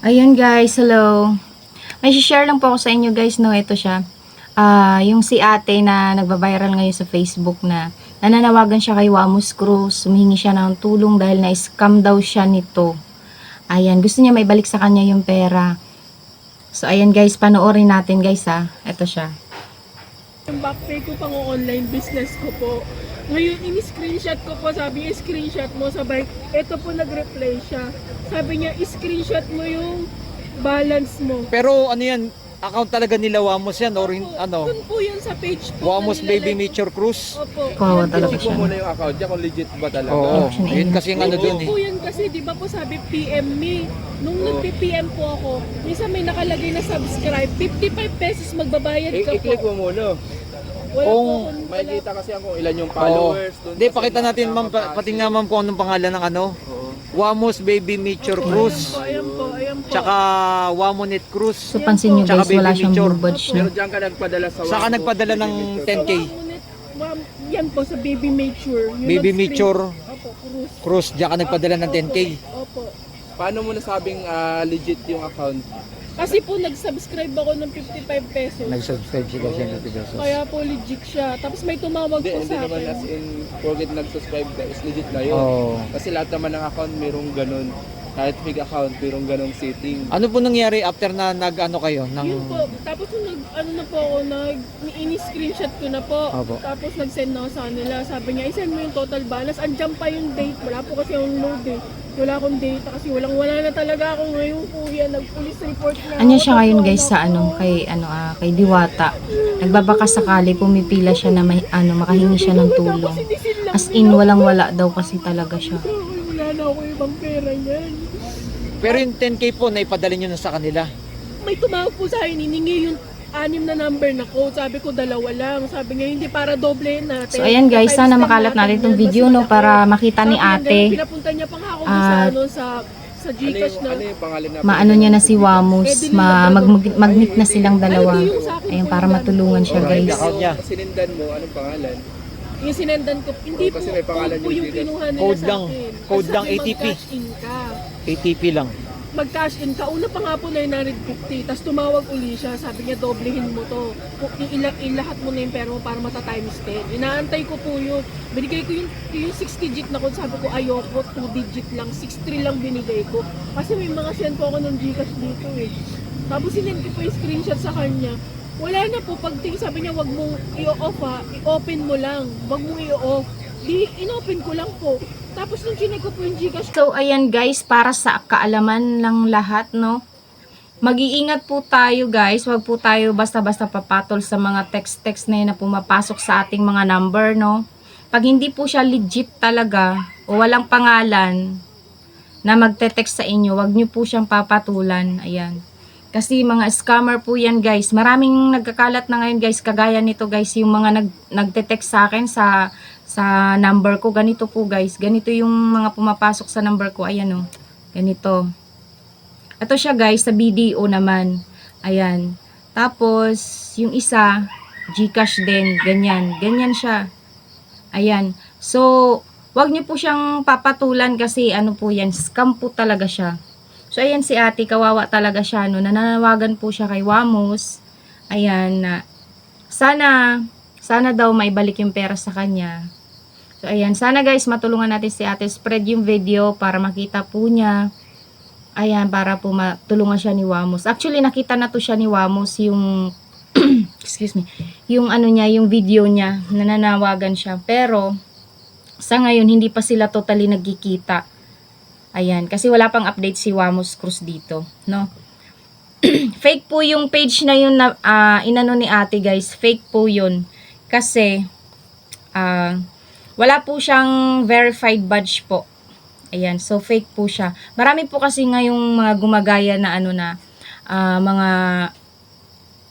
Ayan guys, hello. May share lang po ako sa inyo guys, no, ito siya. Yung si ate na nagba-viral ngayon sa Facebook na nananawagan siya kay Wamos Cruz, humihingi siya ng tulong dahil na-scam daw siya nito. Ayan, gusto niya maibalik sa kanya yung pera. So ayan guys, panoorin natin guys ha. Ito siya. Yung backpay ko pang online business ko po. Ngayon, in-screenshot ko po, sabi niya, screenshot mo, sabay, eto po nag-reply siya. Sabi niya, screenshot mo yung balance mo. Pero ano yan, account talaga nila Wamos yan or ano? Doon po yan sa page po. Wamos na Baby nilalike. Nature Cruise. Opo. Kawawa Yan talaga po. Check siya. mo muna yung account niya kung legit ba talaga. Oo, Option yun A. kasi yung ano dun eh. Po yan kasi, di ba po sabi PM me. Nung nagpi-PM po ako, minsan may nakalagay na subscribe, 55 pesos magbabayad ka po. I-click mo muna. Wala Kung- po akong Makikita kasi kung ilan yung Oo. followers. Doon Hindi, kasi pakita natin ma'am, patingnan ma'am kung anong pangalan ng ano. Oo. Wamos Baby Nature Cruise. Ayan po, ayan po. Tsaka Wamonet Cruise. So pansin nyo Tsaka guys, wala Baby siyang Nature. blue badge Pero na. diyan ka nagpadala sa Saka nagpadala ng 10K. Yan po sa Baby Mature. Yung Baby nag-screen- Mature Opo, cruise. Cruise, diyan ka nagpadala ng 10K. Opo. Paano mo nasabing legit yung account? Kasi po nag-subscribe ako ng 55 pesos. Nag-subscribe siya kasi ng 50 pesos. Kaya po legit siya. Tapos may tumawag Hindi, po hindi sa naman as akin. in, forget nag-subscribe ka, is legit na yun. Oo. Kasi lahat naman ng account mayroong ganun. Kahit fake account, mayroong ganung setting. Ano po nangyari after na nag-ano kayo? Ng... Yun po. Tapos nung ano na po ako, ini-screenshot ko na po. Opo. Tapos nag-send na ako sa kanila. Sabi niya, i-send mo yung total balance. Andyan pa yung date. Wala po kasi yung load eh. Wala akong data kasi wala na talaga ako ngayon kuya. Nag-police report na Anyan ako. siya ngayon Tapos guys sa ako. ano, kay Diwata. Nagbabaka sakali, pumipila siya na makahingi siya ng tulong. As in, walang-wala daw kasi talaga siya. Wala na ako ibang pera niyan. Pero yung 10K po, naipadala nyo na sa kanila. May tumawag po sa akin, hiningi yung 6 na number na code. Sabi ko, 2 lang. Sabi niya, hindi para doble natin. So ayan guys, Times sana 10 makalat natin itong yan, video mas no malaki. para makita ni Sabi niya, ate. pinapunta niya pa nga ako At sa Gcash na. Ano yung pangalan na? Maano niya na si Wamos, mag-meet na silang dalawa. Ayun, para matulungan siya Alright, guys. account niya. Sinindan mo, anong pangalan? Yung sinendan ko, hindi po, Kasi may pangalan code po yung yung Gcash. kinuha nila Code sa lang. akin. Code Kasi lang, sabi, ATP. Mag-cash in ka. ATP lang. Mag-cash in ka. Una pa nga po 950. Tapos tumawag uli siya. Sabi niya, doblehin mo to. Ilahat mo na yung pera mo para mata-times 10. Inaantay ko po yun. Binigay ko yung 6 digit na code. Sabi ko, ayoko, 2 digit lang. 6-3 lang binigay ko. Kasi may mga send po ako ng Gcash dito eh. Tapos sinend ko po yung screenshot sa kanya. Wala na po. Pagtingin sabi niya, wag mong i-off ha. I-open mo lang. Wag mong i-off. Di, in-open ko lang po. Tapos nung chinek ko po yung Gcash. So ayan guys, para sa kaalaman ng lahat no. Mag-iingat po tayo guys, wag po tayo basta-basta papatol sa mga text-text na yun na pumapasok sa ating mga number no. Pag hindi po siya legit talaga o walang pangalan na magte-text sa inyo, wag niyo po siyang papatulan. Ayan. Kasi mga scammer po yan guys. Maraming nagkakalat na ngayon guys. Kagaya nito guys. Yung mga nagte-text sa akin sa number ko. Ganito po guys. Ganito yung mga pumapasok sa number ko. Ayan o. Ganito. Ito siya guys. Sa BDO naman. Ayan. Tapos yung isa. Gcash din. Ganyan. Ganyan siya. Ayan. So wag niyo po siyang papatulan kasi ano po yan. Scam po talaga siya. So, ayan si ate, kawawa talaga siya, no. Nananawagan po siya kay Wamos. Ayan, na sana daw maibalik yung pera sa kanya. So, ayan, sana guys, matulungan natin si ate. Spread yung video para makita po niya. Ayan, para po matulungan siya ni Wamos. Actually, nakita na to siya ni Wamos, yung, excuse me, yung ano niya, yung video niya, nananawagan siya. Pero, sa ngayon, hindi pa sila totally nagkikita. Ayan, kasi wala pang update si Wamos Cruz dito, no? Fake po yung page na yun na inano ni ate guys, fake po yun. Kasi, wala po siyang verified badge po. Ayan, so fake po siya. Marami po kasi ngayong mga gumagaya na ano na,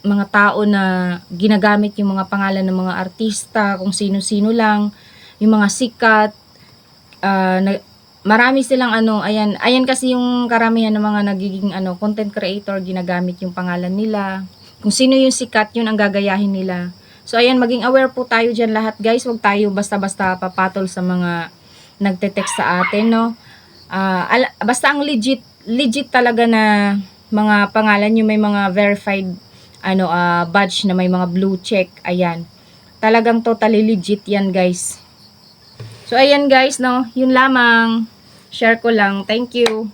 mga tao na ginagamit yung mga pangalan ng mga artista, kung sino-sino lang, yung mga sikat, marami silang ano, ayan kasi yung karamihan ng mga nagiging content creator, ginagamit yung pangalan nila. Kung sino yung sikat, yun ang gagayahin nila. So ayan, maging aware po tayo dyan lahat guys. Huwag tayo basta-basta papatol sa mga nagte-text sa atin, no. Basta ang legit legit talaga na mga pangalan nyo, may mga verified badge na may mga blue check. Ayan. Talagang totally legit yan, guys. So, ayan guys, no. Yun lamang. Share ko lang. Thank you.